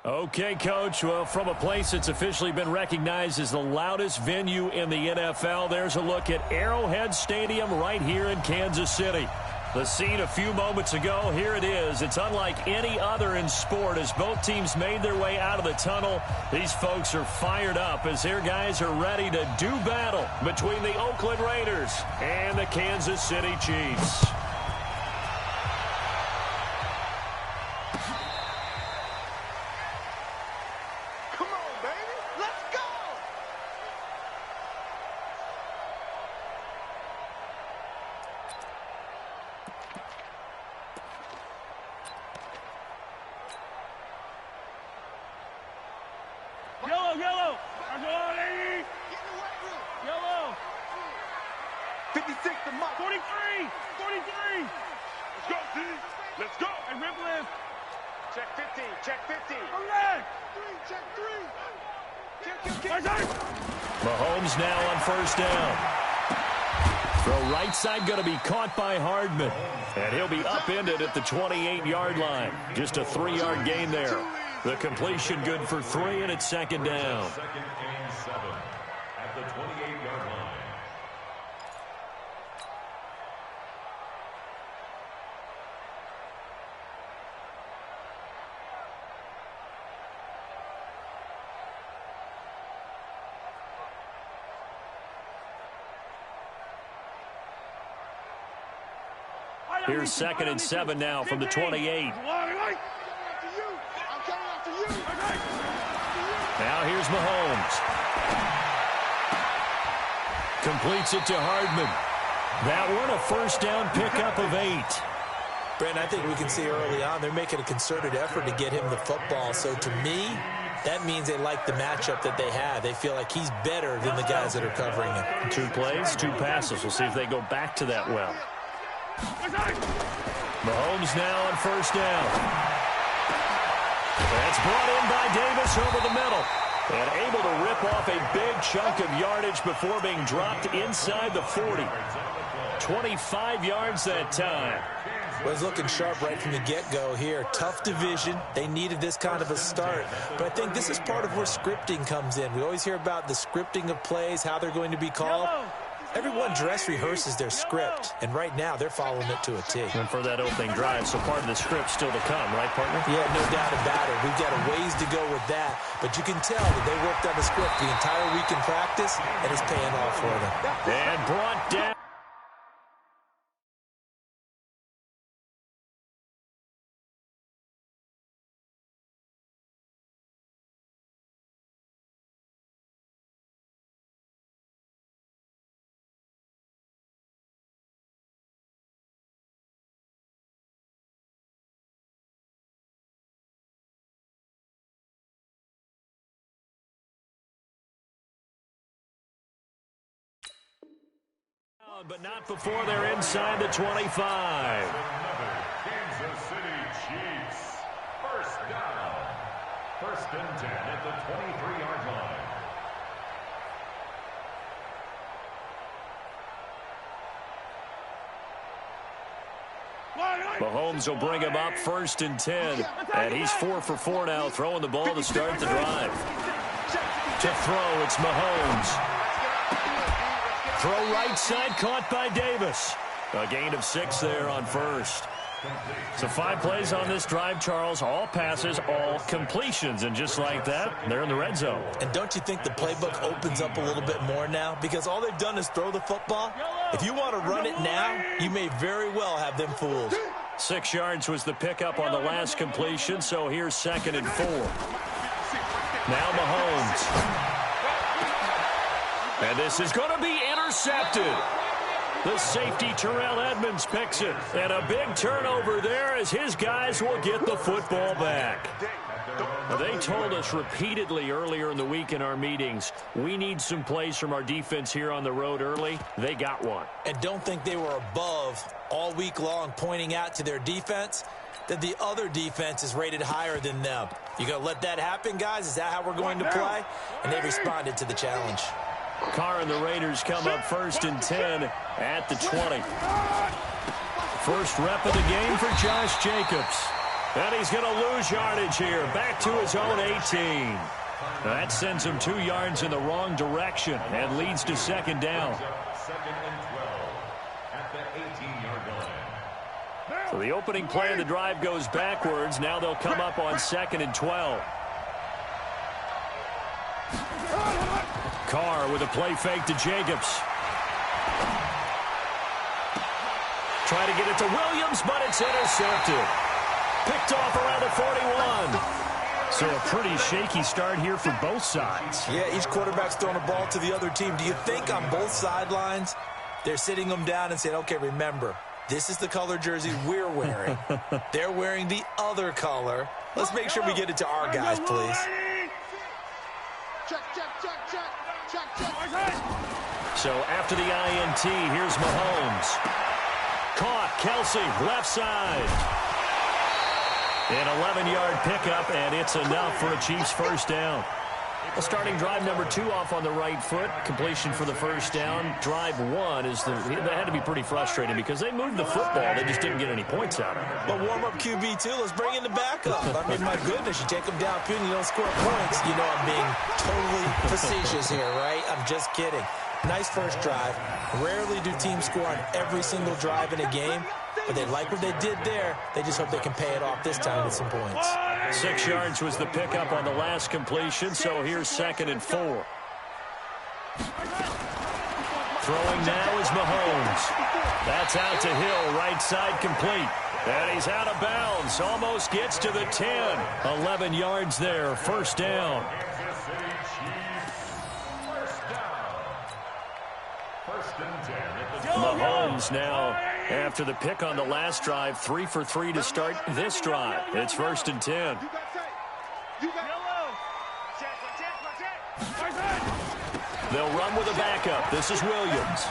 Okay, Coach. Well, from a place that's officially been recognized as the loudest venue in the NFL, there's a look at Arrowhead Stadium right here in Kansas City. The scene a few moments ago, here it is. It's unlike any other in sport as both teams made their way out of the tunnel. These folks are fired up as their guys are ready to do battle between the Oakland Raiders and the Kansas City Chiefs. Yellow. 56 to Mike. 43. Let's go, D. Let's go. And rip lift. Check 15. Check 15. Correct. 3. Check 3. Kick. Mahomes now on first down. Throw right side going to be caught by Hardman. And he'll be upended at the 28-yard line. Just a 3-yard gain there. The completion good for 3, and it's second down. Second and 7 at the 28-yard line. Here's second and 7 now from the 28. Now here's Mahomes. Completes it to Hardman. That one a first down pickup of 8. Brandon, I think we can see early on they're making a concerted effort to get him the football. So to me, that means they like the matchup that they have. They feel like he's better than the guys that are covering him. 2 plays, 2 passes. We'll see if they go back to that well. Mahomes now on first down. That's brought in by Davis over the middle. And able to rip off a big chunk of yardage before being dropped inside the 40. 25 yards that time. Well, he's looking sharp right from the get-go here. Tough division. They needed this kind of a start. But I think this is part of where scripting comes in. We always hear about the scripting of plays, how they're going to be called. Everyone dress rehearses their script, and right now they're following it to a T. And for that opening drive, so part of the script still to come, right, partner? Yeah, no doubt about it. We've got a ways to go with that, but you can tell that they worked on the script the entire week in practice, and it's paying off for them. And brought down. But not before they're inside the 25. Kansas City Chiefs. First down. First and 10 at the 23-yard line. Mahomes will bring him up first and 10. And he's 4 for 4 now, throwing the ball to start the drive. To throw, it's Mahomes. Throw right side, caught by Davis. A gain of 6 there on first. So 5 plays on this drive, Charles. All passes, all completions. And just like that, they're in the red zone. And don't you think the playbook opens up a little bit more now? Because all they've done is throw the football. If you want to run it now, you may very well have them fooled. 6 yards was the pickup on the last completion, so here's second and 4. Now Mahomes. And this is going to be intercepted. The safety, Terrell Edmonds, picks it. And a big turnover there as his guys will get the football back. They told us repeatedly earlier in the week in our meetings, we need some plays from our defense here on the road early. They got one. And don't think they were above all week long pointing out to their defense that the other defense is rated higher than them. You going to let that happen, guys? Is that how we're going to play? And they responded to the challenge. Carr and the Raiders come up first and 10 at the 20. First rep of the game for Josh Jacobs. And he's going to lose yardage here. Back to his own 18. That sends him 2 yards in the wrong direction and leads to second down. Second and 12 at the 18-yard line. So the opening play of the drive goes backwards. Now they'll come up on second and 12. Carr with a play fake to Jacobs. Try to get it to Williams, but it's intercepted. Picked off around the 41. So a pretty shaky start here for both sides. Yeah, each quarterback's throwing a ball to the other team. Do you think on both sidelines they're sitting them down and saying, okay, remember, this is the color jersey we're wearing. They're wearing the other color. Let's make sure we get it to our guys, please. Check, check, check, check, check, check. So after the INT, here's Mahomes. Caught, Kelsey, left side. An 11-yard pickup, and it's enough for a Chiefs first down. A starting drive number 2 off on the right foot. Completion for the first down. Drive 1 that had to be pretty frustrating because they moved the football. They just didn't get any points out of it. But warm-up QB, too. Let's bring in the backup. I mean, my goodness, you take them down, and you don't score points. You know I'm being totally facetious here, right? I'm just kidding. Nice first drive. Rarely do teams score on every single drive in a game, but they like what they did there. They just hope they can pay it off this time with some points. 6 yards was the pickup on the last completion, so here's second and 4. Throwing now is Mahomes. That's out to Hill, right side complete. And he's out of bounds, almost gets to the 10. 11 yards there, first down. Mahomes now, after the pick on the last drive, 3 for 3 to start this drive. It's first and 10. They'll run with a backup. This is Williams.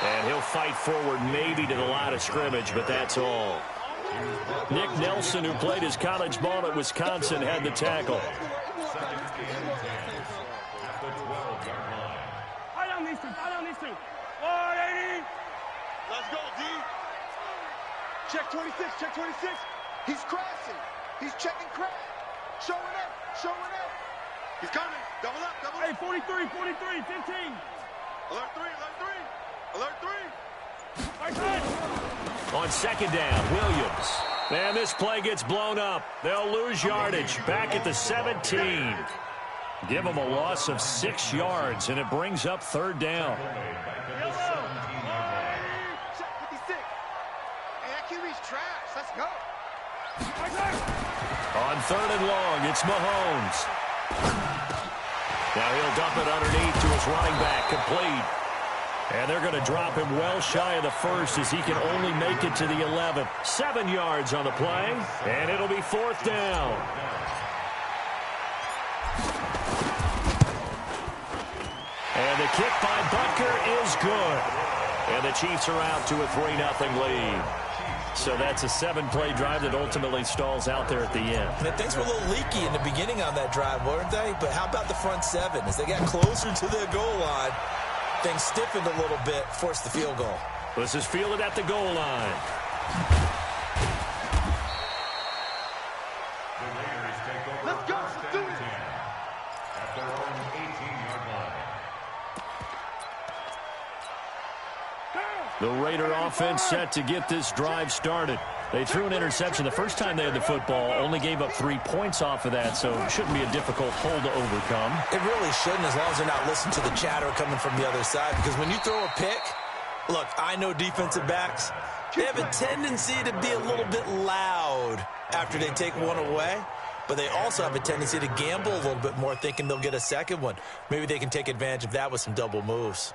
And he'll fight forward maybe to the line of scrimmage, but that's all. Nick Nelson, who played his college ball at Wisconsin, had the tackle. Let's go, D. Check 26, check 26. He's crossing. He's checking crack. Showing up, showing up. He's coming. Double up, double up. Hey, 43, 43, 15. Alert 3, alert 3. Alert 3. On second down, Williams. Man, this play gets blown up. They'll lose yardage. Back at the 17. Give them a loss of 6 yards, and it brings up third down. Trash. Let's go. On third and long, it's Mahomes. Now he'll dump it underneath to his running back, complete. And they're going to drop him well shy of the first as he can only make it to the 11. 7 yards on the play, and it'll be fourth down. And the kick by Butker is good. And the Chiefs are out to a 3-0 lead. So that's a 7-play drive that ultimately stalls out there at the end. And things were a little leaky in the beginning on that drive, weren't they? But how about the front 7? As they got closer to the goal line, things stiffened a little bit, forced the field goal. This is fielded at the goal line. The Raiders take over. Let's go. Let's do it. At their own 18-yard line. The Raider offense set to get this drive started. They threw an interception the first time they had the football, only gave up 3 points off of that, so it shouldn't be a difficult hole to overcome. It really shouldn't, as long as they're not listening to the chatter coming from the other side, because when you throw a pick, look, I know defensive backs, they have a tendency to be a little bit loud after they take one away, but they also have a tendency to gamble a little bit more, thinking they'll get a second one. Maybe they can take advantage of that with some double moves.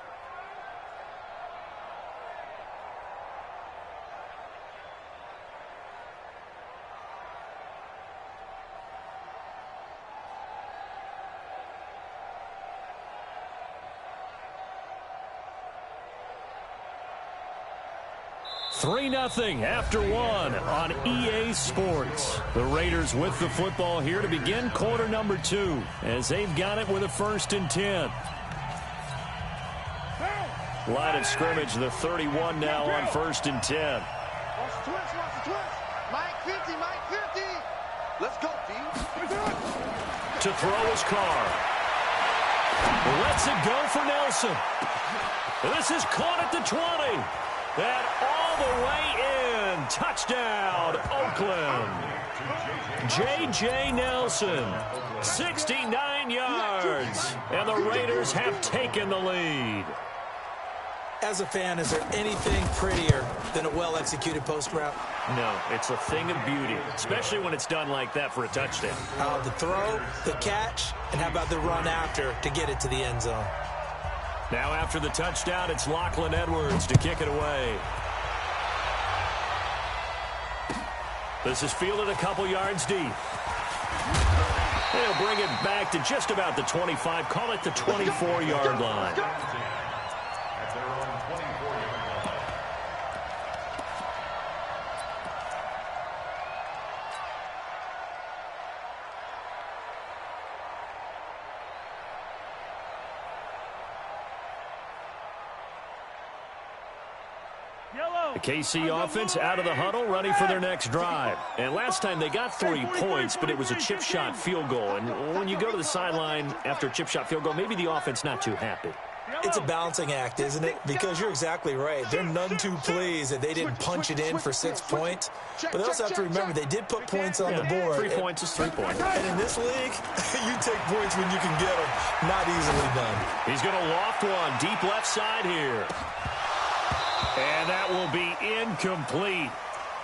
Three 3-0 after one on EA Sports. The Raiders with the football here to begin quarter number 2 as they've got it with a 1st and 10. Line of scrimmage, the 31 now on 1st and 10. Watch the twist, watch the twist. Mike 50, Mike 50. Let's go, D. To throw his car. Lets it go for Nelson. This is caught at the 20. And all the way in. Touchdown, Oakland. J.J. Nelson, 69 yards. And the Raiders have taken the lead. As a fan, is there anything prettier than a well-executed post route? No, it's a thing of beauty, especially when it's done like that for a touchdown. The throw, the catch, and how about the run after to get it to the end zone? Now after the touchdown, it's Lachlan Edwards to kick it away. This is fielded a couple yards deep. They'll bring it back to just about the 25, call it the 24-yard line. The KC offense out of the huddle, ready for their next drive. And last time they got 3 points, but it was a chip shot field goal. And when you go to the sideline after a chip shot field goal, maybe the offense not too happy. It's a balancing act, isn't it? Because you're exactly right. They're none too pleased that they didn't punch it in for 6 points. But they also have to remember they did put points on the board. 3 points is 3 points. And in this league, you take points when you can get them. Not easily done. He's going to loft one deep left side here. And that will be incomplete.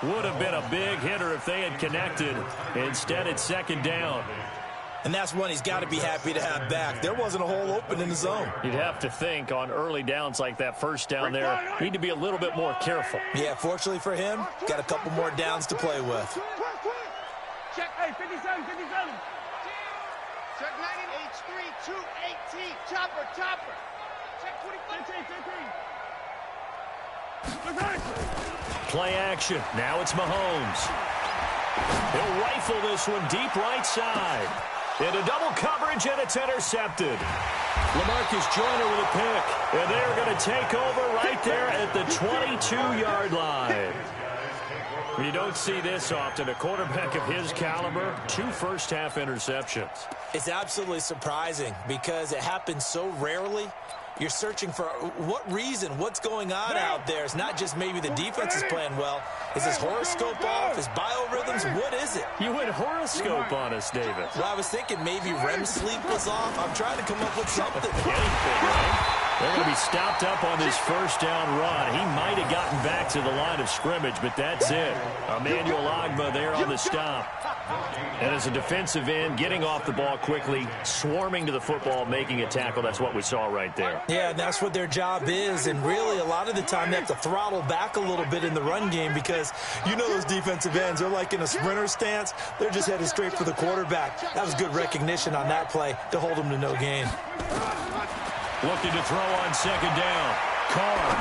Would have been a big hitter if they had connected. Instead, it's second down. And that's one he's got to be happy to have back. There wasn't a hole open in the zone. You'd have to think on early downs like that first down there, need to be a little bit more careful. Yeah, fortunately for him, got a couple more downs to play with. Check, hey, 57, 57. Check 90, H3, 218. Chopper, chopper. Check 25, 13. Play action. Now it's Mahomes. He'll rifle this one deep right side. Into double coverage, and it's intercepted. LaMarcus Joyner with a pick. And they're going to take over right there at the 22-yard line. You don't see this often. A quarterback of his caliber, 2 first-half interceptions. It's absolutely surprising because it happens so rarely. You're searching for what reason, what's going on out there. It's not just maybe the defense is playing well. Is his horoscope off? His biorhythms? What is it? You went horoscope on us, David. Well, I was thinking maybe REM sleep was off. I'm trying to come up with something. Anything, right? They're going to be stopped up on this first down run. He might have gotten back to the line of scrimmage, but that's it. Emmanuel Ogbah there on the stop. And as a defensive end, getting off the ball quickly, swarming to the football, making a tackle, that's what we saw right there. Yeah, and that's what their job is. And really, a lot of the time, they have to throttle back a little bit in the run game because you know those defensive ends, they're like in a sprinter stance. They're just headed straight for the quarterback. That was good recognition on that play to hold them to no gain. Looking to throw on second down. Carr.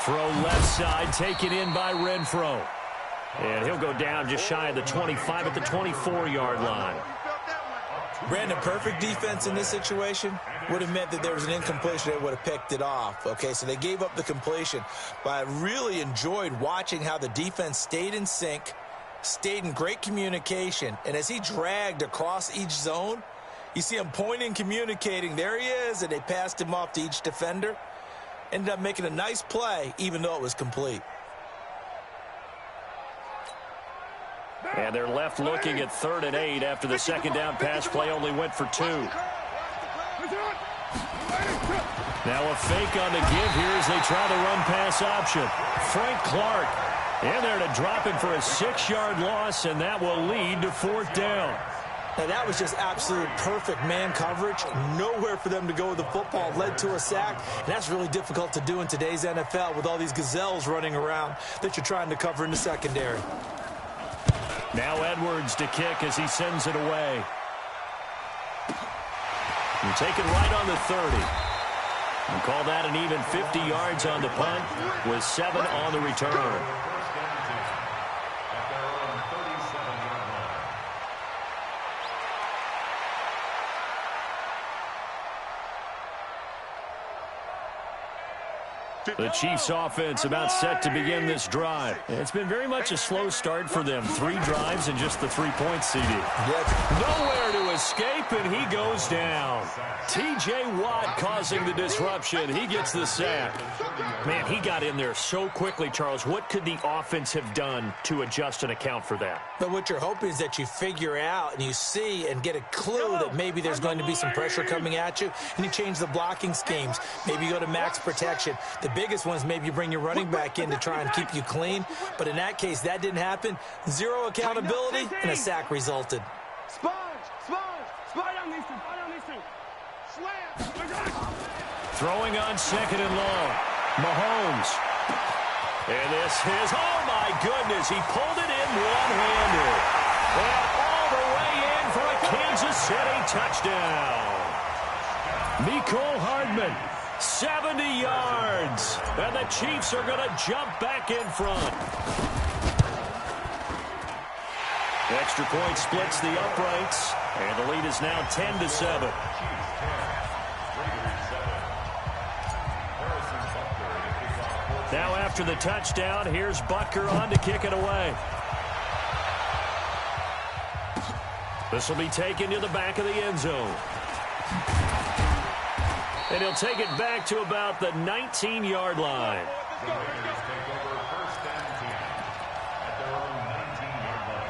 Throw left side, taken in by Renfro. And he'll go down just shy of the 25 at the 24-yard line. Brandon, perfect defense in this situation would have meant that there was an incompletion. They would have picked it off. Okay, so they gave up the completion. But I really enjoyed watching how the defense stayed in sync, stayed in great communication. And as he dragged across each zone, you see him pointing, communicating. There he is, and they passed him off to each defender. Ended up making a nice play, even though it was complete. And they're left looking at 3rd and 8 after the second down pass play only went for 2. Now a fake on the give here as they try the run-pass option. Frank Clark in there to drop him for a 6-yard loss, and that will lead to 4th down. Now, that was just absolute perfect man coverage. Nowhere for them to go with the football. Led to a sack. And that's really difficult to do in today's NFL with all these gazelles running around that you're trying to cover in the secondary. Now Edwards to kick as he sends it away. And take it right on the 30. And call that an even 50 yards on the punt with 7 on the return. The Chiefs offense about set to begin this drive. It's been very much a slow start for them. 3 drives and just the 3 points, CD. Nowhere to escape, and he goes down. T.J. Watt causing the disruption. He gets the sack. Man, he got in there so quickly, Charles. What could the offense have done to adjust and account for that? But what you're hoping is that you figure out and you see and get a clue that maybe there's going to be some pressure coming at you, and you change the blocking schemes. Maybe you go to max protection. The biggest one is maybe you bring your running back in to try and keep you clean. But in that case, that didn't happen. 0 accountability, and a sack resulted. Throwing on 2nd and long. Mahomes. And this is, oh my goodness, he pulled it in one-handed. And all the way in for a Kansas City touchdown. Mecole Hardman, 70 yards. And the Chiefs are going to jump back in front. Extra point splits the uprights. And the lead is now 10-7. Now after the touchdown, here's Butker on to kick it away. This will be taken to the back of the end zone. And he'll take it back to about the 19-yard line. The Raiders take over 1st and 10 at their own 19-yard line.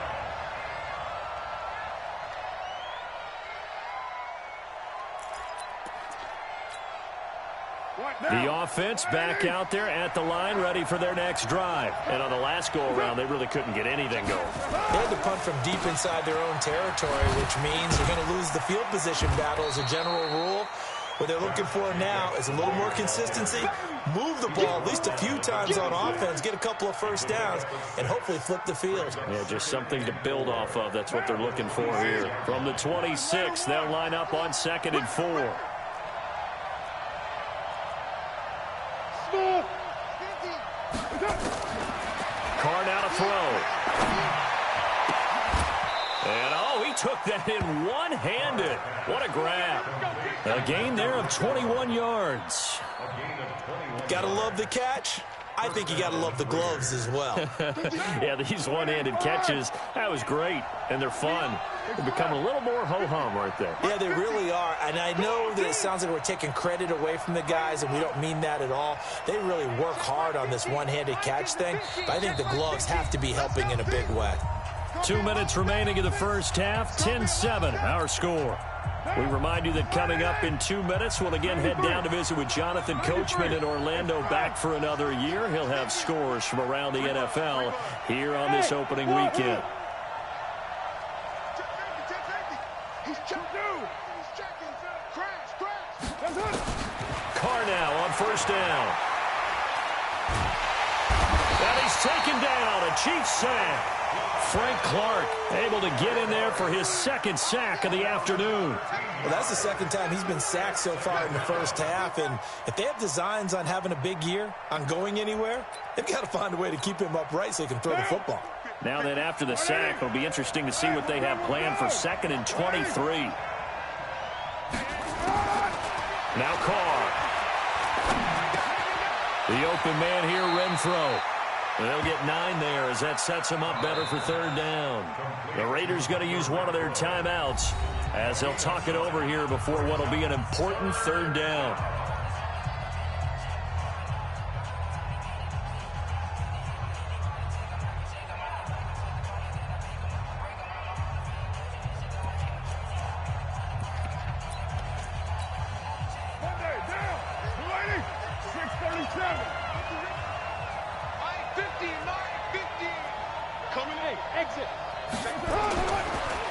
The offense back out there at the line, ready for their next drive. And on the last go-around, they really couldn't get anything going. They had to punt from deep inside their own territory, which means you're going to lose the field position battle as a general rule. What they're looking for now is a little more consistency, move the ball at least a few times on offense, get a couple of first downs, and hopefully flip the field. Yeah, just something to build off of. That's what they're looking for here. From the 26, they'll line up on 2nd and 4. Carr now to throw. And, oh, he took that in one-handed. What a grab. A gain there of 21 yards. Gotta love the catch. I think you got to love the gloves as well. Yeah, these one-handed catches, that was great, and they're fun. They become a little more ho-hum right there. Yeah, they really are, and I know that it sounds like we're taking credit away from the guys, and we don't mean that at all. They really work hard on this one-handed catch thing, but I think the gloves have to be helping in a big way. 2 minutes remaining in the first half, 10-7, our score. We remind you that coming up in 2 minutes, we'll again head down to visit with Jonathan Coachman in Orlando, back for another year. He'll have scores from around the NFL here on this opening weekend. Carr now on 1st down. And he's taken down, a Chiefs sack. Frank Clark able to get in there for his 2nd sack of the afternoon. Well, that's the 2nd time he's been sacked so far in the first half, and if they have designs on having a big year, on going anywhere, they've got to find a way to keep him upright so he can throw the football. Now then, after the sack, it'll be interesting to see what they have planned for 2nd and 23. Now Carr. The open man here, Renfro. They'll get 9 there as that sets them up better for 3rd down. The Raiders going to use one of their timeouts as they'll talk it over here before what will be an important 3rd down.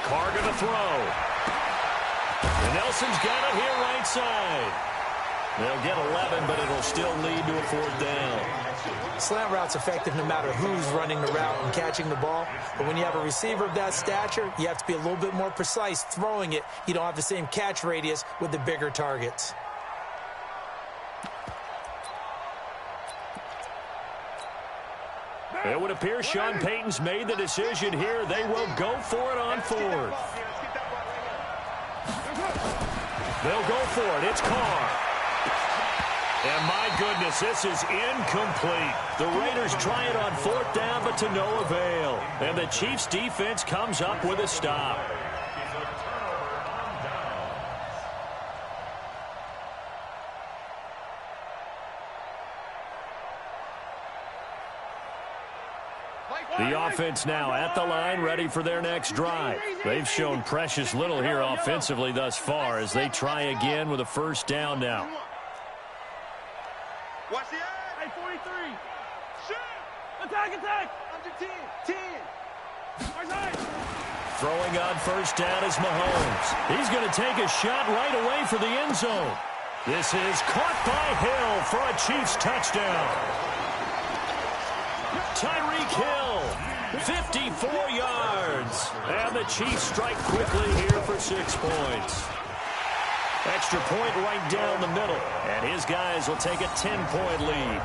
Carr going to throw. And Nelson's got it here right side. They'll get 11, but it'll still lead to a 4th down. Slant route's effective no matter who's running the route and catching the ball. But when you have a receiver of that stature, you have to be a little bit more precise throwing it. You don't have the same catch radius with the bigger targets. It would appear Sean Payton's made the decision here. They will go for it on 4th. They'll go for it. It's Carr. And my goodness, this is incomplete. The Raiders try it on 4th down, but to no avail. And the Chiefs defense comes up with a stop. The offense now at the line, ready for their next drive. They've shown precious little here offensively thus far as they try again with a 1st down now. Watch the eye. 43. Shoot. Attack. Under 10. 10. Throwing on 1st down is Mahomes. He's going to take a shot right away for the end zone. This is caught by Hill for a Chiefs touchdown. Tyreek Hill, 54 yards. And the Chiefs strike quickly here for 6 points. Extra point right down the middle. And his guys will take a 10-point lead.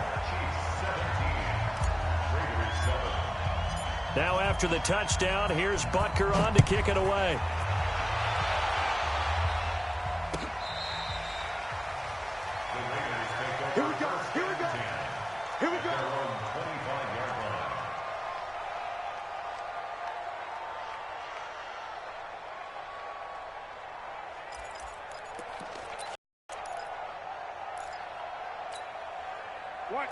Now after the touchdown, here's Butker on to kick it away. Here we go.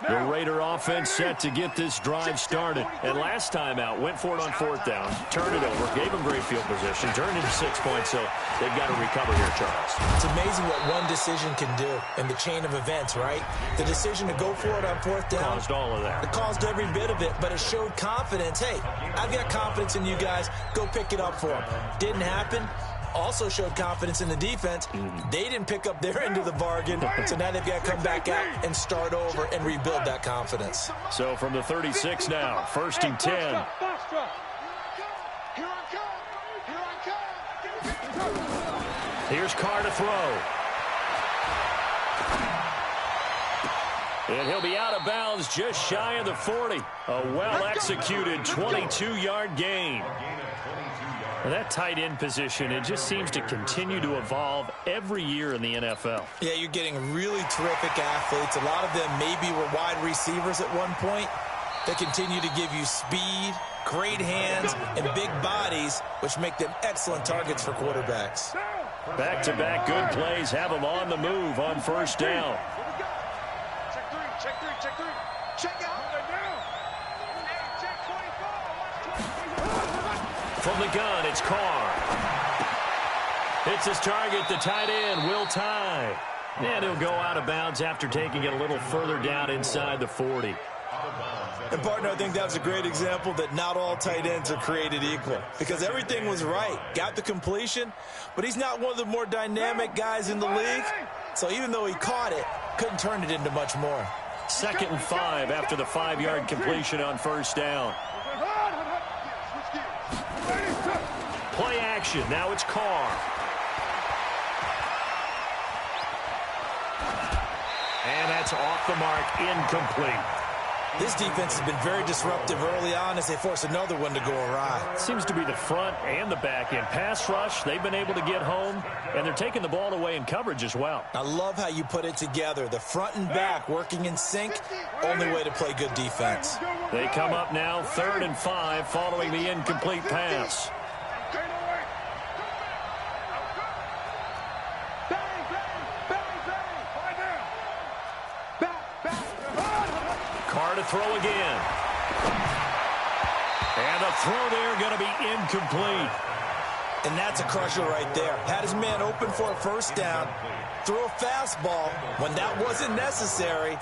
The Raider offense set to get this drive started. And last time out, went for it on 4th down, turned it over, gave them great field position, turned into 6 points, so they've got to recover here, Charles. It's amazing what one decision can do in the chain of events, right? The decision to go for it on 4th down. Caused all of that. It caused every bit of it, but it showed confidence. Hey, I've got confidence in you guys. Go pick it up for them. Didn't happen. Also showed confidence in the defense. They didn't pick up their end of the bargain, so now they've got to come back out and start over and rebuild that confidence. So from the 36 now, 1st and 10. Here I come. Here's Carr to throw. And he'll be out of bounds just shy of the 40. A well-executed 22-yard gain. And that tight end position, it just seems to continue to evolve every year in the NFL. Yeah, you're getting really terrific athletes. A lot of them maybe were wide receivers at one point. They continue to give you speed, great hands, and big bodies, which make them excellent targets for quarterbacks. Back-to-back good plays have them on the move on 1st down. Check 3. Check out. From the gun, it's Carr. Hits his target, the tight end, Will Tye. And he'll go out of bounds after taking it a little further down inside the 40. And, partner, I think that was a great example that not all tight ends are created equal, because everything was right. Got the completion, but he's not one of the more dynamic guys in the league. So even though he caught it, couldn't turn it into much more. 2nd and 5 after the 5-yard completion on 1st down. Play action. Now it's Carr. And that's off the mark, incomplete. This defense has been very disruptive early on as they force another one to go awry. Seems to be the front and the back end. Pass rush, they've been able to get home, and they're taking the ball away in coverage as well. I love how you put it together. The front and back working in sync, only way to play good defense. They come up now 3rd and 5 following the incomplete pass. Carr to throw again. And the throw there going to be incomplete. And that's a crusher right there. Had his man open for a 1st down. Threw a fastball when that wasn't necessary.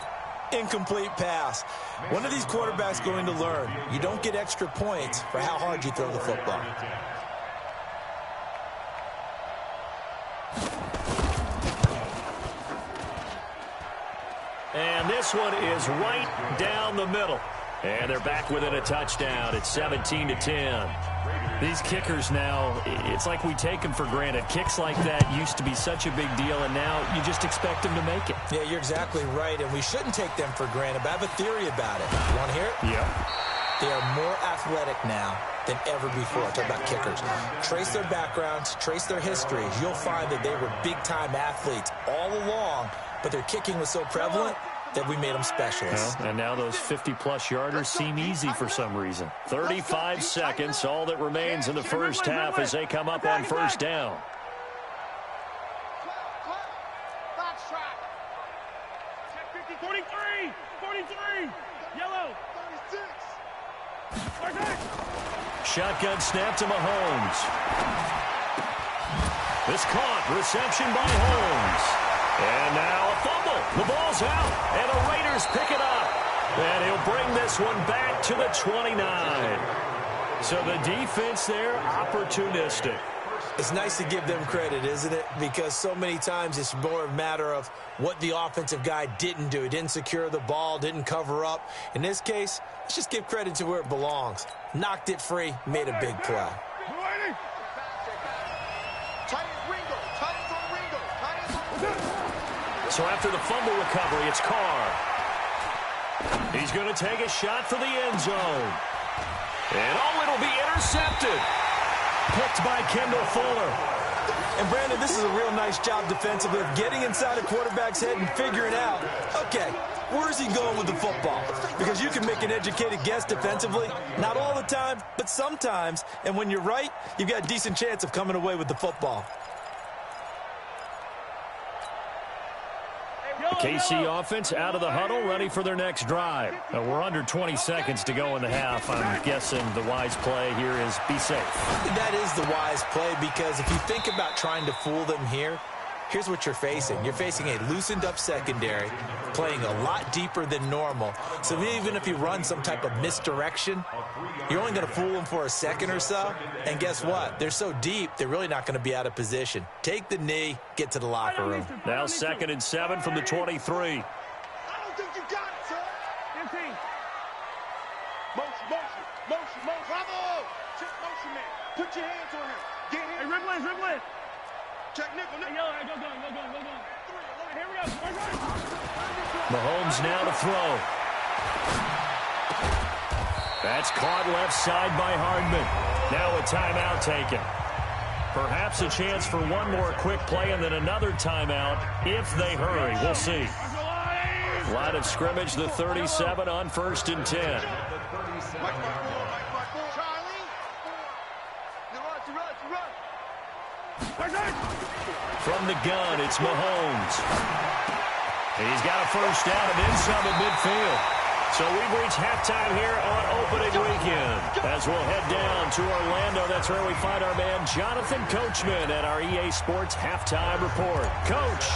Incomplete pass. One of these quarterbacks going to learn. You don't get extra points for how hard you throw the football. And this one is right down the middle. And they're back within a touchdown. It's 17-10. These kickers now, it's like we take them for granted. Kicks like that used to be such a big deal, and now you just expect them to make it. Yeah, you're exactly right, and we shouldn't take them for granted, but I have a theory about it. You want to hear it? Yeah. They are more athletic now than ever before. Talk about kickers. Trace their backgrounds, trace their histories. You'll find that they were big-time athletes all along, but their kicking was so prevalent that we made them specialists. Well, and now those 50-plus yarders seem easy for some reason. 35 seconds, all that remains in the first half as they come up on first down. Check 43, 43, yellow, 36. Shotgun snap to Mahomes. This caught, reception by Holmes. And now a fumble. The ball's out, and the Raiders pick it up. And he'll bring this one back to the 29. So the defense there, opportunistic. It's nice to give them credit, isn't it? Because so many times it's more a matter of what the offensive guy didn't do. He didn't secure the ball, didn't cover up. In this case, let's just give credit to where it belongs. Knocked it free, made a big play. So after the fumble recovery, it's Carr. He's going to take a shot for the end zone. And oh, it'll be intercepted. Picked by Kendall Fuller. And Brandon, this is a real nice job defensively of getting inside a quarterback's head and figuring out, okay, where's he going with the football? Because you can make an educated guess defensively, not all the time, but sometimes. And when you're right, you've got a decent chance of coming away with the football. The KC offense out of the huddle, ready for their next drive. Now, we're under 20 seconds to go in the half. I'm guessing the wise play here is be safe. That is the wise play, because if you think about trying to fool them here, here's what you're facing. You're facing a loosened-up secondary, playing a lot deeper than normal. So even if you run some type of misdirection, you're only going to fool them for a second or so. And guess what? They're so deep, they're really not going to be out of position. Take the knee, get to the locker room. Now 2nd and 7 from the 23. I don't think you got it, sir. 15. Motion. Bravo. Check motion, man. Put your hands on him. Get him. Hey, dribble in. Check nickel. Hey, go. Here we go. Mahomes now to throw. That's caught left side by Hardman. Now a timeout taken. Perhaps a chance for one more quick play and then another timeout if they hurry. We'll see. Line of scrimmage, the 37 on 1st and 10. From the gun, it's Mahomes. He's got a first down and then some at midfield. So we've reached halftime here on opening weekend. As we'll head down to Orlando, that's where we find our man Jonathan Coachman at our EA Sports Halftime Report. Coach,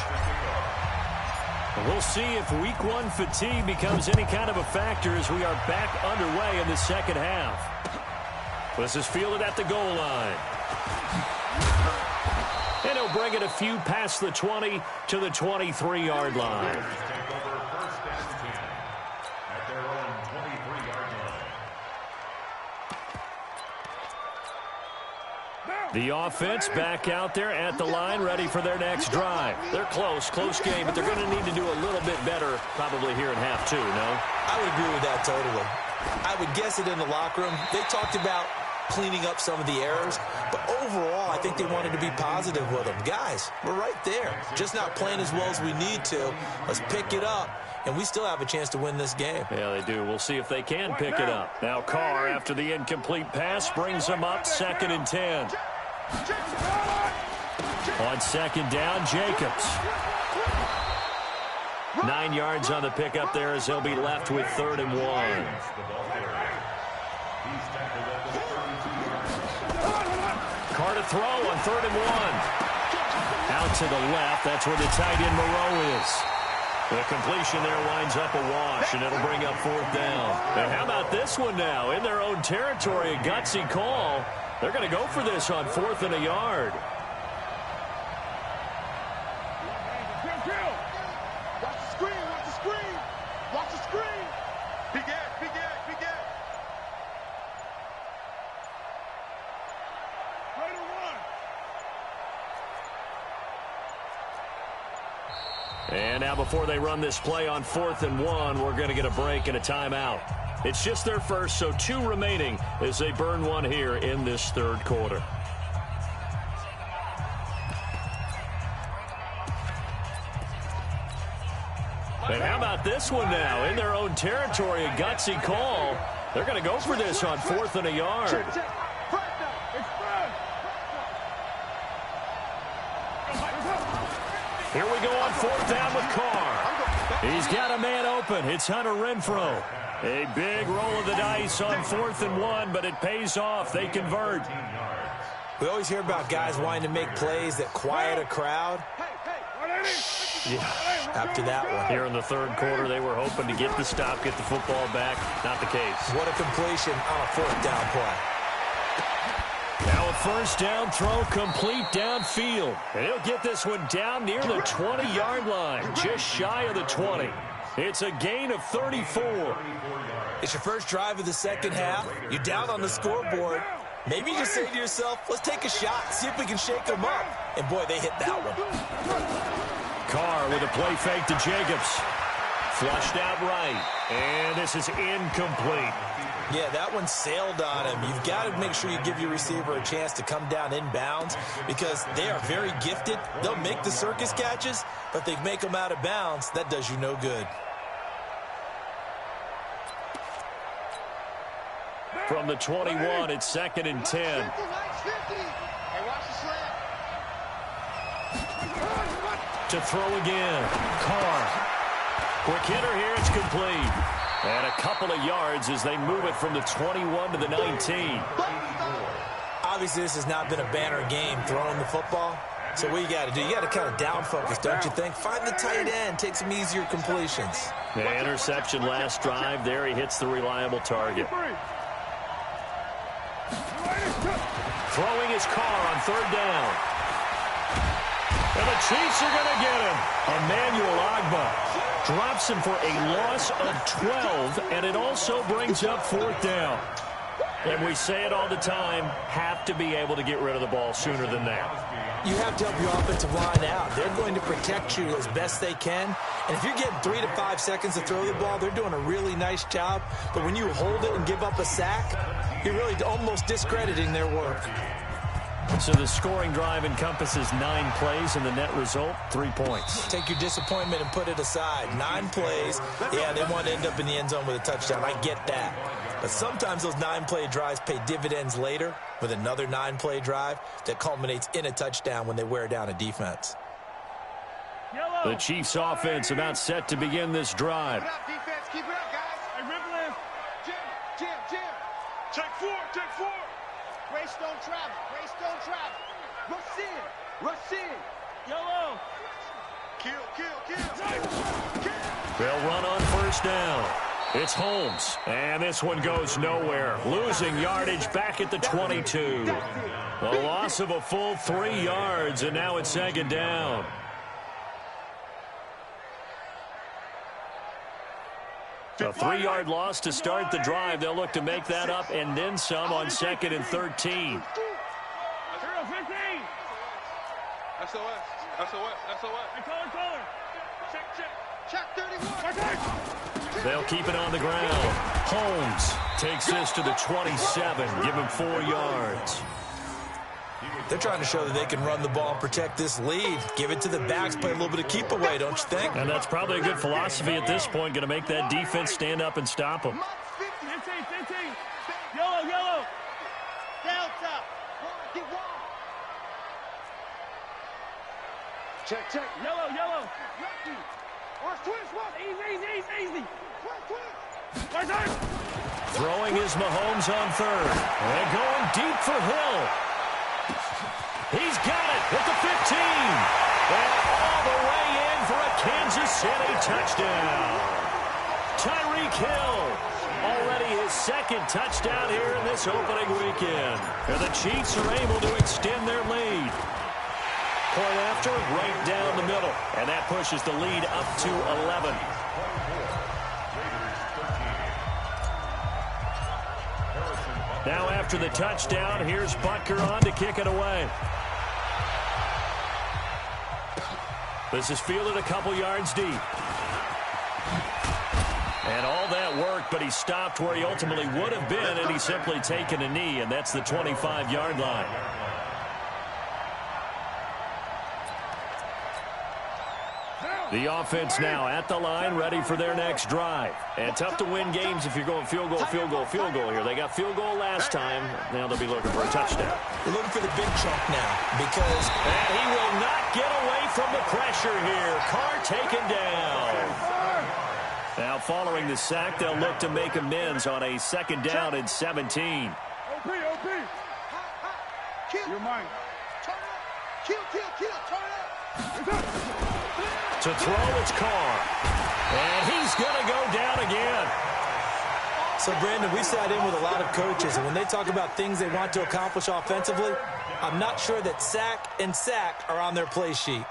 we'll see if Week 1 fatigue becomes any kind of a factor as we are back underway in the second half. This is fielded at the goal line. And he'll bring it a few past the 20 to the 23-yard line. The offense back out there at the line, ready for their next drive. They're close game, but they're going to need to do a little bit better probably here in half two, no? I would agree with that totally. I would guess it in the locker room. They talked about cleaning up some of the errors, but overall, I think they wanted to be positive with them. Guys, we're right there. Just not playing as well as we need to. Let's pick it up, and we still have a chance to win this game. Yeah, they do. We'll see if they can pick it up. Now Carr, after the incomplete pass, brings them up 2nd and 10. On 2nd down, Jacobs. 9 yards on the pickup there as they'll be left with 3rd and 1. Carr to throw on 3rd and 1. Out to the left, that's where the tight end Moreau is. The completion there winds up a wash, and it'll bring up 4th down. And how about this one now? In their own territory, a gutsy call. They're going to go for this on 4th and a yard. Watch the screen. Watch the screen. Big ass. Right or one. And now before they run this play on 4th and 1, we're going to get a break and a timeout. It's just their first, so 2 remaining as they burn one here in this 3rd quarter. got this one now in their own territory, a gutsy call. They're going to go for this on 4th and a yard. Here we go on 4th down with Carr. He's got a man open. It's Hunter Renfrow. A big roll of the dice on 4th and 1, but it pays off. They convert. We always hear about guys wanting to make plays that quiet a crowd. Yeah, after that one. Here in the 3rd quarter, they were hoping to get the stop, get the football back. Not the case. What a completion on a 4th down play. Now a 1st down throw complete downfield. And he'll get this one down near the 20-yard line, just shy of the 20. It's a gain of 34. It's your first drive of the 2nd half. You're down on the scoreboard. Maybe you just say to yourself, let's take a shot, see if we can shake them up. And, boy, they hit that one. Carr with a play fake to Jacobs. Flushed out right. And this is incomplete. Yeah, that one sailed on him. You've got to make sure you give your receiver a chance to come down inbounds because they are very gifted. They'll make the circus catches, but they make them out of bounds. That does you no good. From the 21, it's 2nd and 10. To throw again. Carr. Quick hitter here. It's complete. And a couple of yards as they move it from the 21 to the 19. Obviously, this has not been a banner game throwing the football. So what you got to do, you got to kind of down focus, don't you think? Find the tight end. Take some easier completions. The interception last drive. There he hits the reliable target. Throwing his Carr on 3rd down. And the Chiefs are going to get him. Emmanuel Ogbah drops him for a loss of 12, and it also brings up 4th down. And we say it all the time, have to be able to get rid of the ball sooner than that. You have to help your offensive line out. They're going to protect you as best they can. And if you're getting 3 to 5 seconds to throw the ball, they're doing a really nice job. But when you hold it and give up a sack, you're really almost discrediting their work. So the scoring drive encompasses 9 plays, and the net result, 3 points. Take your disappointment and put it aside. 9 plays. Yeah, they want to end up in the end zone with a touchdown. I get that. But sometimes those 9-play drives pay dividends later with another 9-play drive that culminates in a touchdown when they wear down a defense. The Chiefs offense about set to begin this drive. Keep it up, defense. Keep it up, guys. Hey, Ripple. Jim. Take 4. Race don't travel. Rush in. Yellow. Kill. They'll run on 1st down. It's Holmes. And this one goes nowhere. Losing yardage back at the 22. A loss of a full 3 yards, and now it's 2nd down. A 3-yard loss to start the drive. They'll look to make that up and then some on 2nd and 13. SOS. Check 31. They'll keep it on the ground. Holmes takes this to the 27. Give him 4 yards. They're trying to show that they can run the ball and protect this lead. Give it to the backs, play a little bit of keep away, don't you think? And that's probably a good philosophy at this point. Going to make that defense stand up and stop them. 15. Yellow. Delta. Get one. Check. Yellow. Watch twist. Easy. Twist. Throwing is Mahomes on 3rd. And going deep for Hill. He's got it at the 15. And all the way in for a Kansas City touchdown. Tyreek Hill. Already his 2nd touchdown here in this opening weekend. And the Chiefs are able to extend their lead. Point after, right down the middle. And that pushes the lead up to 11. Now after the touchdown, here's Butker on to kick it away. This is fielded a couple yards deep. And all that work, but he stopped where he ultimately would have been, and he's simply taken a knee, and that's the 25-yard line. The offense now at the line, ready for their next drive. And tough to win games if you're going field goal, field goal, field goal here. They got field goal last time. Now they'll be looking for a touchdown. They're looking for the big chunk now because... And he will not get away from the pressure here. Carr taken down. Now following the sack, they'll look to make amends on a second down and 17. OP. You're mine. Turn up. Kill. Turn up. To throw, it's Carr. And he's going to go down again. So, Brandon, we sat in with a lot of coaches, and when they talk about things they want to accomplish offensively, I'm not sure that sack and sack are on their play sheet.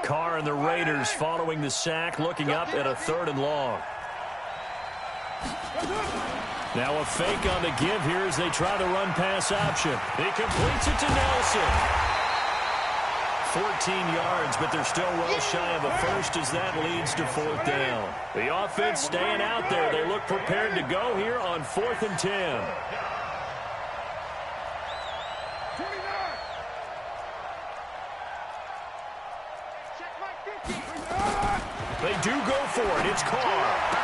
Carr and the Raiders following the sack, looking up at a 3rd and long. Now a fake on the give here as they try the run-pass option. He completes it to Nelson. 14 yards, but they're still well shy of a first as that leads to 4th down. The offense staying out there. They look prepared to go here on 4th and 10. They do go for it. It's Carr.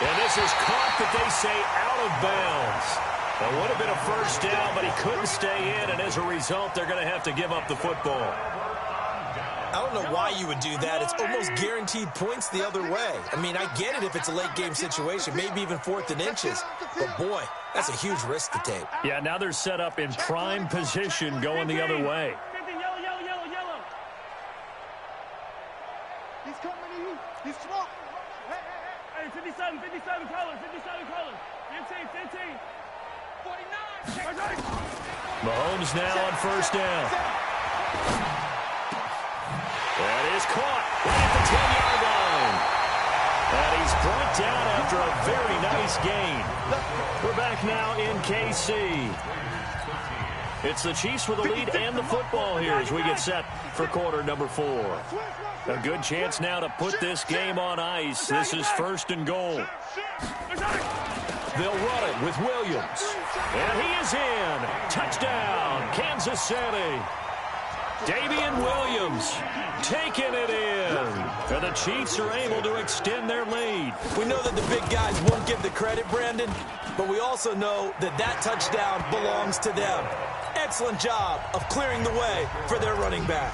And this is caught, but they say out of bounds. That would have been a first down, but he couldn't stay in, and as a result, they're going to have to give up the football. I don't know why you would do that. It's almost guaranteed points the other way. I mean, I get it if it's a late-game situation, maybe even 4th and inches. But, boy, that's a huge risk to take. Yeah, now they're set up in prime position going the other way. Yellow. He's coming to you. He's smart. Hey, 57 colors. 15. 49. Mahomes now on first down. That is caught right at the 10-yard line. And he's brought down after a very nice gain. We're back now in KC. It's the Chiefs with the lead and the football here as we get set for quarter number 4. A good chance now to put this game on ice. This is 1st and goal. They'll run it with Williams. And he is in. Touchdown, Kansas City. Damian Williams taking it in. And the Chiefs are able to extend their lead. We know that the big guys won't give the credit, Brandon, but we also know that that touchdown belongs to them. Excellent job of clearing the way for their running back.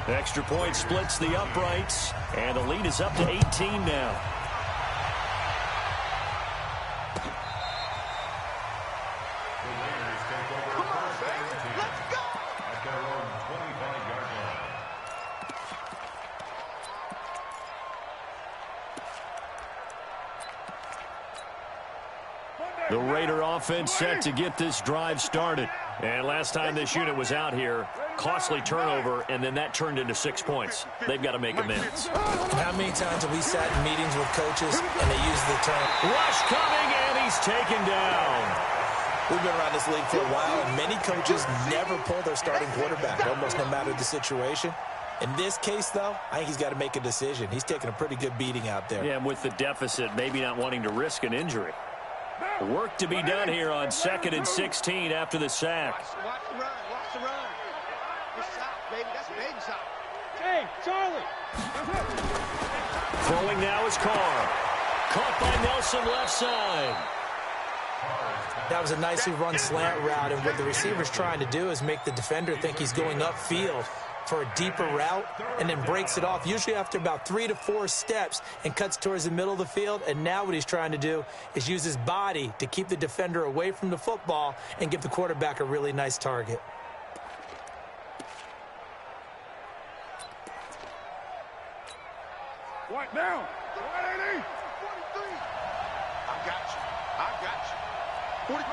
Extra point splits the uprights, and the lead is up to 18 now. The Raider offense set to get this drive started. And last time this unit was out here, costly turnover, and then that turned into 6 points. They've got to make amends. How many times have we sat in meetings with coaches and they use the term, rush coming, and he's taken down. We've been around this league for a while, and many coaches never pull their starting quarterback, almost no matter the situation. In this case, though, I think he's got to make a decision. He's taking a pretty good beating out there. Yeah, and with the deficit, maybe not wanting to risk an injury. Work to be done here on 2nd and 16 after the sack. Watch the run. Good shot, baby. That's a baby shot. Hey, Charlie. Throwing now is Carr. Caught by Nelson left side. That was a nicely run slant route, and what the receiver's trying to do is make the defender think he's going upfield for a deeper route and then breaks it off, usually after about 3 to 4 steps, and cuts towards the middle of the field. And now what he's trying to do is use his body to keep the defender away from the football and give the quarterback a really nice target. What now? 180. 43. I got you. 41.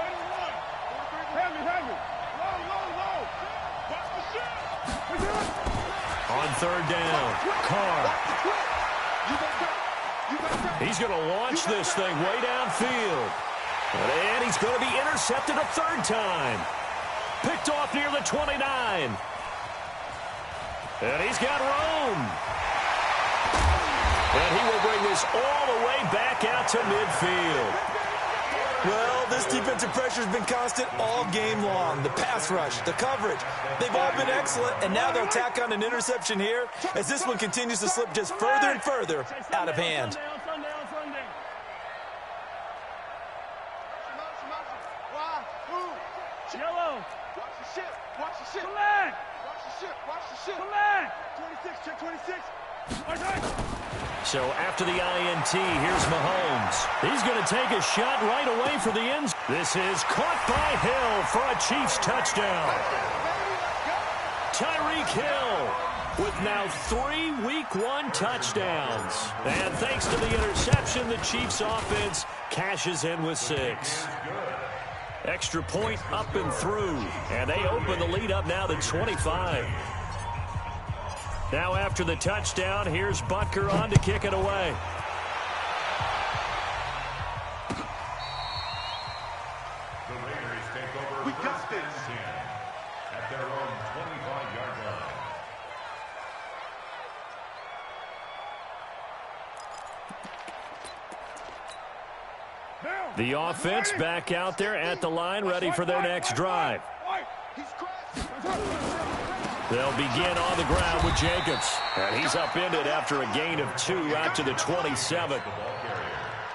Heavy. Low. Watch the shot. On 3rd down, Carr. He's going to launch this thing way downfield. And he's going to be intercepted a 3rd time. Picked off near the 29. And he's got room. And he will bring this all the way back out to midfield. Well, this defensive pressure has been constant all game long. The pass rush, the coverage, they've all been excellent, and now they'll tack on an interception here as this one continues to slip just further and further out of hand. Yellow. Watch the ship. Watch the ship. Come back. Watch the ship. Watch the ship. Come back. 26. Check 26. So after the INT, here's Mahomes. He's going to take a shot right away for the end. This is caught by Hill for a Chiefs touchdown. Tyreek Hill with now 3 Week 1 touchdowns. And thanks to the interception, the Chiefs offense cashes in with 6. Extra point up and through. And they open the lead up now to 25. Now after the touchdown, here's Butker on to kick it away. The Raiders take over. We got this. At their own 25-yard line. The offense back out there at the line, ready for their next drive. They'll begin on the ground with Jacobs. And he's upended after a gain of 2 out to the 27.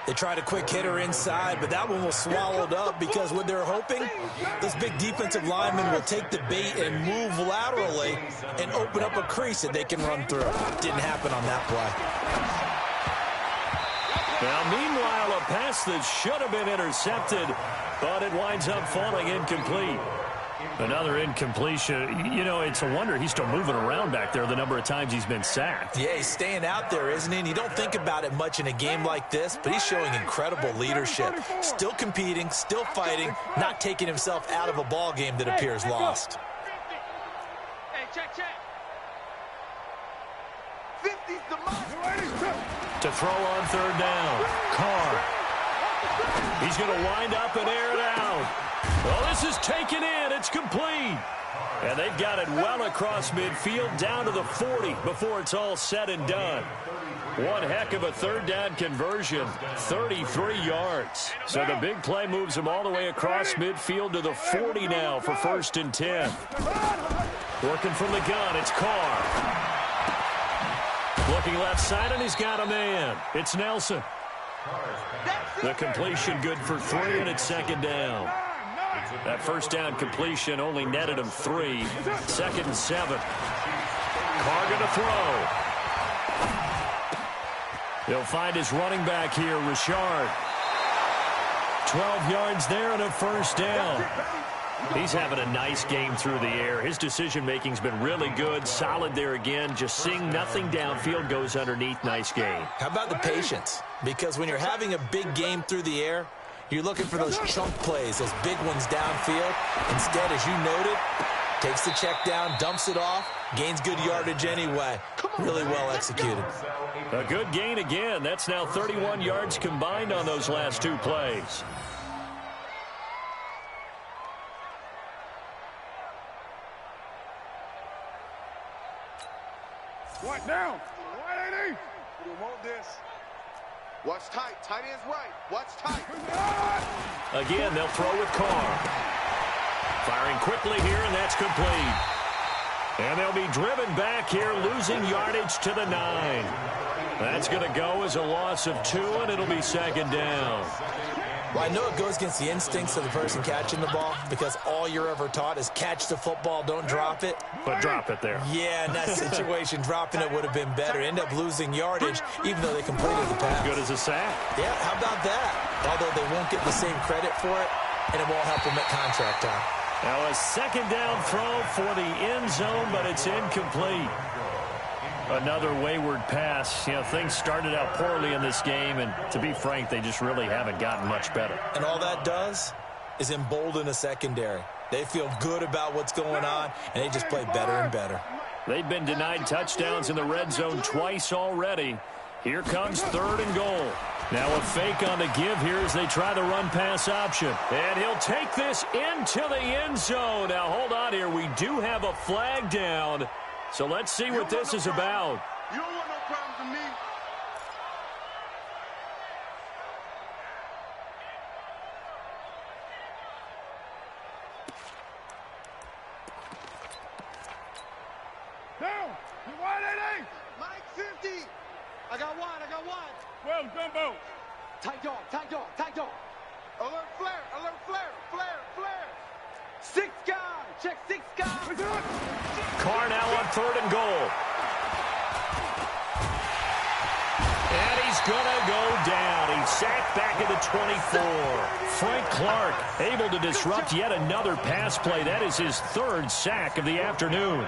They tried a quick hitter inside, but that one was swallowed up because what they're hoping, this big defensive lineman will take the bait and move laterally and open up a crease that they can run through. Didn't happen on that play. Now, meanwhile, a pass that should have been intercepted, but it winds up falling incomplete. Another incompletion. You know, it's a wonder he's still moving around back there the number of times he's been sacked. Yeah, he's staying out there, isn't he? And you don't think about it much in a game like this, but he's showing incredible leadership. Still competing, still fighting, not taking himself out of a ball game that appears lost. Hey, check. 50's the mark. To throw on 3rd down. Carr. He's going to wind up and air it out. Well, this is taken in. It's complete. And they've got it well across midfield down to the 40 before it's all said and done. One heck of a 3rd down conversion, 33 yards. So the big play moves them all the way across midfield to the 40 now for 1st and 10. Working from the gun, it's Carr. Looking left side, and he's got a man. It's Nelson. The completion good for 3, and it's 2nd down. That 1st down completion only netted him 3. 2nd and 7. Carr going to throw. He'll find his running back here, Richard. 12 yards there and a 1st down. He's having a nice game through the air. His decision-making's been really good. Solid there again. Just seeing nothing downfield, goes underneath. Nice game. How about the patience? Because when you're having a big game through the air, you're looking for those chunk plays, those big ones downfield. Instead, as you noted, takes the check down, dumps it off, gains good yardage anyway. Really well executed. A good gain again. That's now 31 yards combined on those last 2 plays. What now? Right, AD? We want this. Watch tight. Tight end's right. Watch tight. Again, they'll throw with Carr. Firing quickly here, and that's complete. And they'll be driven back here, losing yardage to the 9. That's going to go as a loss of 2, and it'll be 2nd down. Well, I know it goes against the instincts of the person catching the ball because all you're ever taught is catch the football, don't drop it. But drop it there. Yeah, in that situation, dropping it would have been better. End up losing yardage, even though they completed the pass. Good as a sack. Yeah, how about that? Although they won't get the same credit for it, and it won't help them at contract time. Now a 2nd down throw for the end zone, but it's incomplete. Another wayward pass. You know, things started out poorly in this game, and to be frank, they just really haven't gotten much better. And all that does is embolden a secondary. They feel good about what's going on, and they just play better and better. They've been denied touchdowns in the red zone twice already. Here comes 3rd and goal. Now a fake on the give here as they try the run-pass option. And he'll take this into the end zone. Now, hold on here. We do have a flag down. So let's see what this is about. You don't want no problems with me. Mike 50. I got one. Well, Gumbo. Tight dog. Alert flare. 6 guys. Check 6 guys. Carr now on 3rd and goal. And he's going to go down. He's sacked back at the 24. Frank Clark able to disrupt yet another pass play. That is his 3rd sack of the afternoon.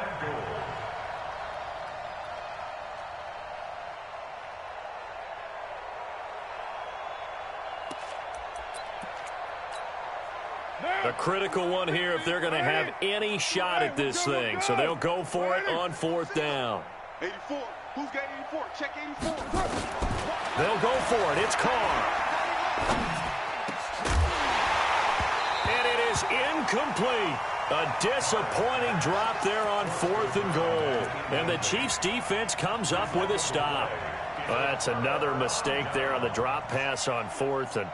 A critical one here if they're going to have any shot at this thing. So they'll go for it on 4th down. 84. Who's got 84? Check 84. They'll go for it. It's Carr. And it is incomplete. A disappointing drop there on 4th and goal. And the Chiefs defense comes up with a stop. That's another mistake there on the drop pass on 4th. And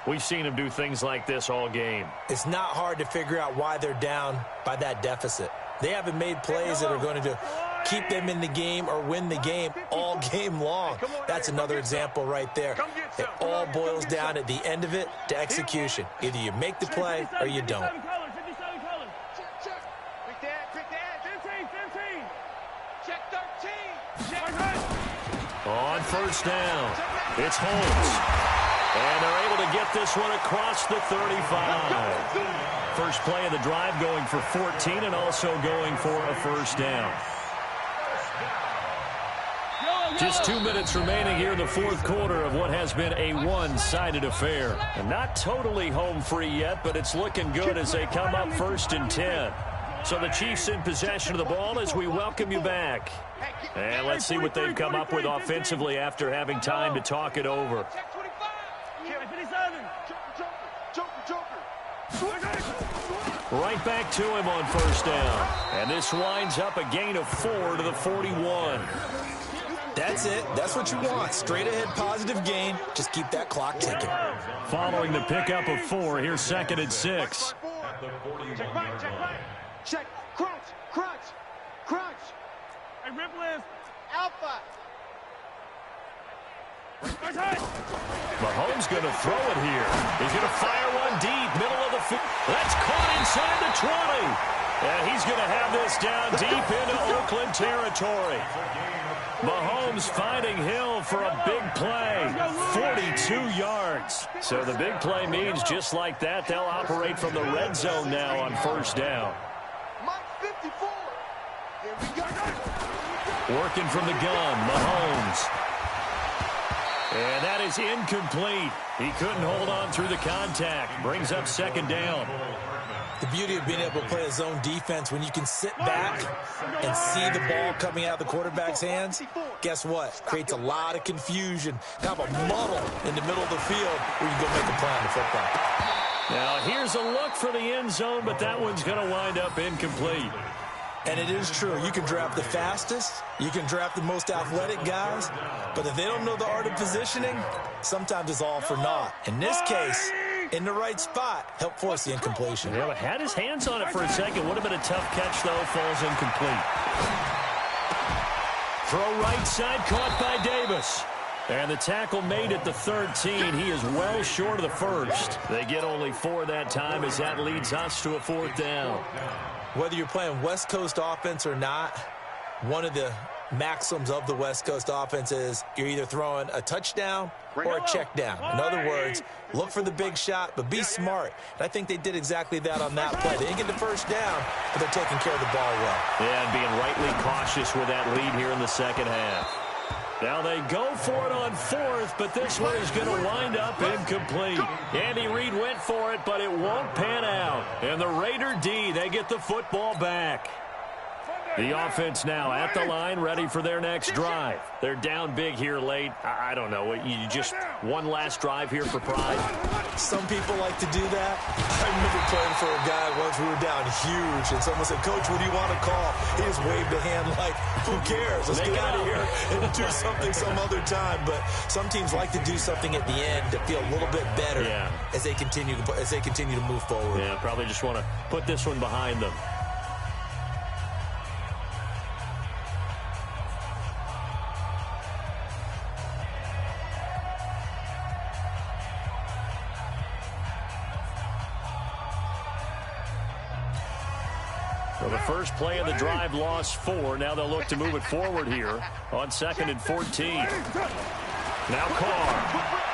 we've seen him do things like this all game. It's not hard to figure out why they're down by that deficit. They haven't made plays that are going to keep them in the game or win the game all game long. That's another example right there. It all boils down at the end of it to execution. Either you make the play or you don't. On 1st down, it's Holmes. And they're able to get this one across the 35. First play of the drive going for 14 and also going for a 1st down. Just 2 minutes remaining here in the 4th quarter of what has been a one-sided affair. And not totally home free yet, but it's looking good as they come up 1st and 10. So the Chiefs in possession of the ball as we welcome you back. And let's see what they've come up with offensively after having time to talk it over. Right back to him on 1st down. And this winds up a gain of 4 to the 41. That's it. That's what you want. Straight ahead positive gain. Just keep that clock ticking. Following the pickup of 4, here's 2nd and 6. Check. Crunch. Hey, rip list. Alpha. Mahomes going to throw it here. He's going to fire one deep, middle of the field. That's caught inside the 20. And he's going to have this down deep into Oakland territory. Mahomes finding Hill for a big play. 42 yards. So the big play means just like that, they'll operate from the red zone now on 1st down. Mike 54. Here we go. Working from the gun, Mahomes. And that is incomplete. He couldn't hold on through the contact. Brings up 2nd down. The beauty of being able to play a zone defense, when you can sit back and see the ball coming out of the quarterback's hands, guess what? Creates a lot of confusion. Kind of a muddle in the middle of the field where you can go make a play on the football. Now here's a look for the end zone, but that one's going to wind up incomplete. And it is true. You can draft the fastest. You can draft the most athletic guys. But if they don't know the art of positioning, sometimes it's all for naught. In this case, in the right spot, help force the incompletion. Yeah, but had his hands on it for a second. Would have been a tough catch, though. Falls incomplete. Throw right side, caught by Davis. And the tackle made at the 13. He is well short of the 1st. They get only 4 that time as that leads us to a 4th down. Whether you're playing West Coast offense or not, one of the maxims of the West Coast offense is you're either throwing a touchdown or a check down. In other words, look for the big shot, but be smart. And I think they did exactly that on that play. They didn't get the 1st down, but they're taking care of the ball well. Yeah, and being rightly cautious with that lead here in the 2nd half. Now they go for it on 4th, but this one is going to wind up incomplete. Andy Reid went for it, but it won't pan out. And the Raider D, they get the football back. The offense now at the line, ready for their next drive. They're down big here late. I don't know. You just one last drive here for pride. Some people like to do that. I remember playing for a guy once. We were down huge, and someone said, "Coach, what do you want to call?" He just waved a hand like, "Who cares? Let's get out of here and do something some other time." But some teams like to do something at the end to feel a little bit better as they continue to move forward. Yeah, probably just want to put this one behind them. first play of the drive lost 4. Now they'll look to move it forward here on 2nd and 14. Now Carr.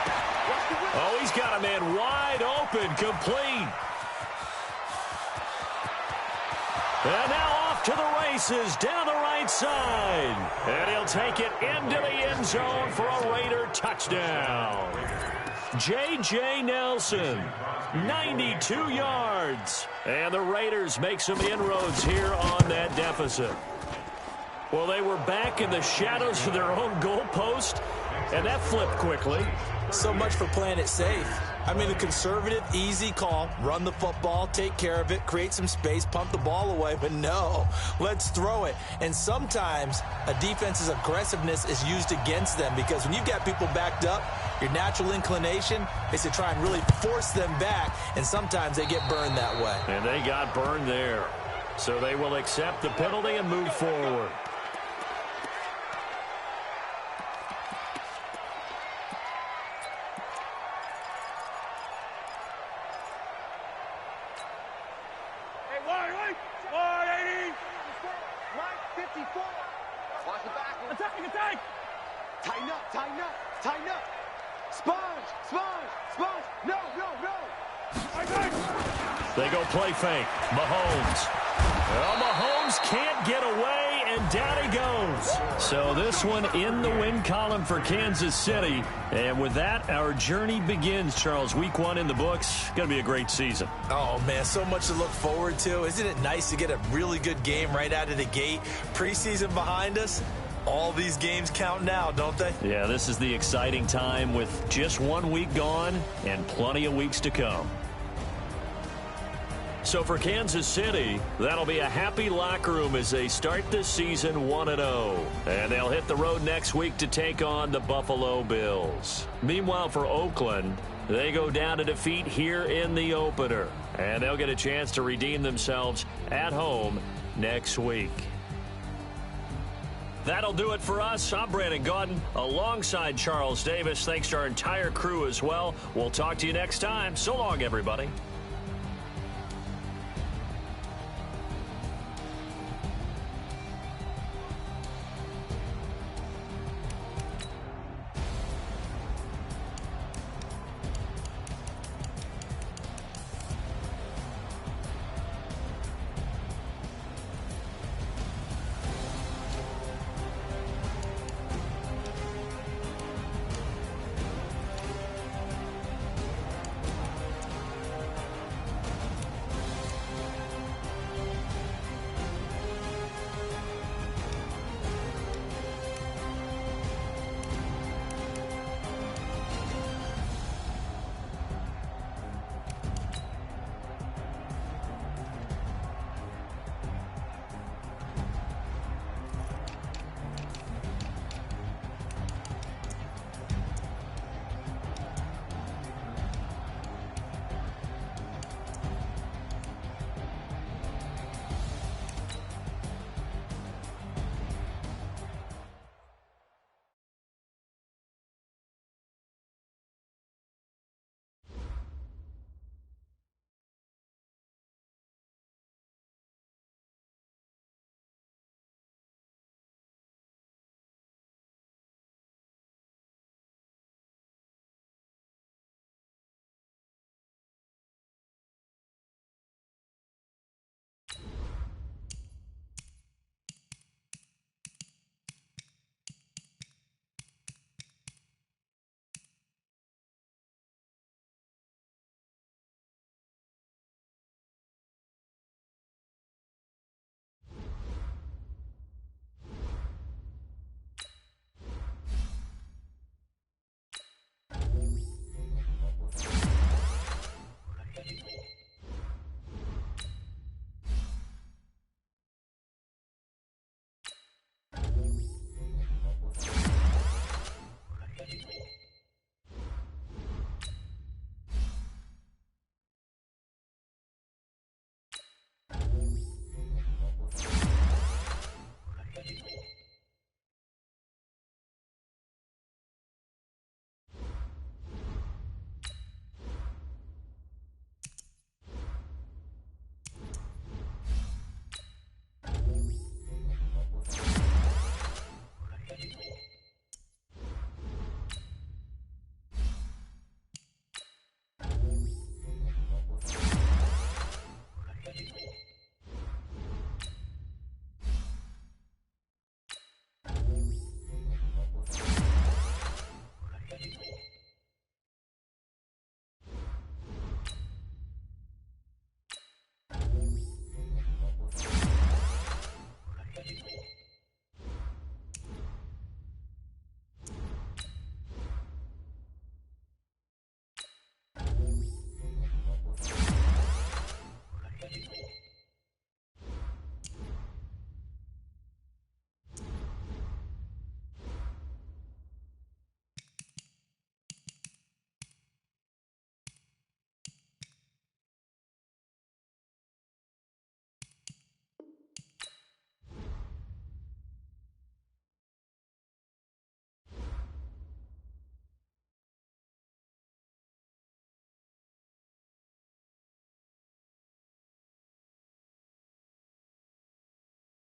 Oh, he's got a man wide open, complete. And now off to the races, down the right side. And he'll take it into the end zone for a Raider touchdown. J.J. Nelson, 92 yards. And the Raiders make some inroads here on that deficit. Well, they were back in the shadows of their own goalpost, and that flipped quickly. So much for playing it safe. I mean, a conservative, easy call, run the football, take care of it, create some space, pump the ball away, but no, let's throw it. And sometimes a defense's aggressiveness is used against them because when you've got people backed up, your natural inclination is to try and really force them back, and sometimes they get burned that way. And they got burned there. So they will accept the penalty and move forward. They go play fake. Mahomes. Well, Mahomes can't get away, and down he goes. So this one in the win column for Kansas City. And with that, our journey begins, Charles. Week 1 in the books. Going to be a great season. Oh, man, so much to look forward to. Isn't it nice to get a really good game right out of the gate? Preseason behind us. All these games count now, don't they? Yeah, this is the exciting time with just 1 week gone and plenty of weeks to come. So for Kansas City, that'll be a happy locker room as they start this season 1-0. And they'll hit the road next week to take on the Buffalo Bills. Meanwhile, for Oakland, they go down to defeat here in the opener. And they'll get a chance to redeem themselves at home next week. That'll do it for us. I'm Brandon Gaudin alongside Charles Davis. Thanks to our entire crew as well. We'll talk to you next time. So long, everybody.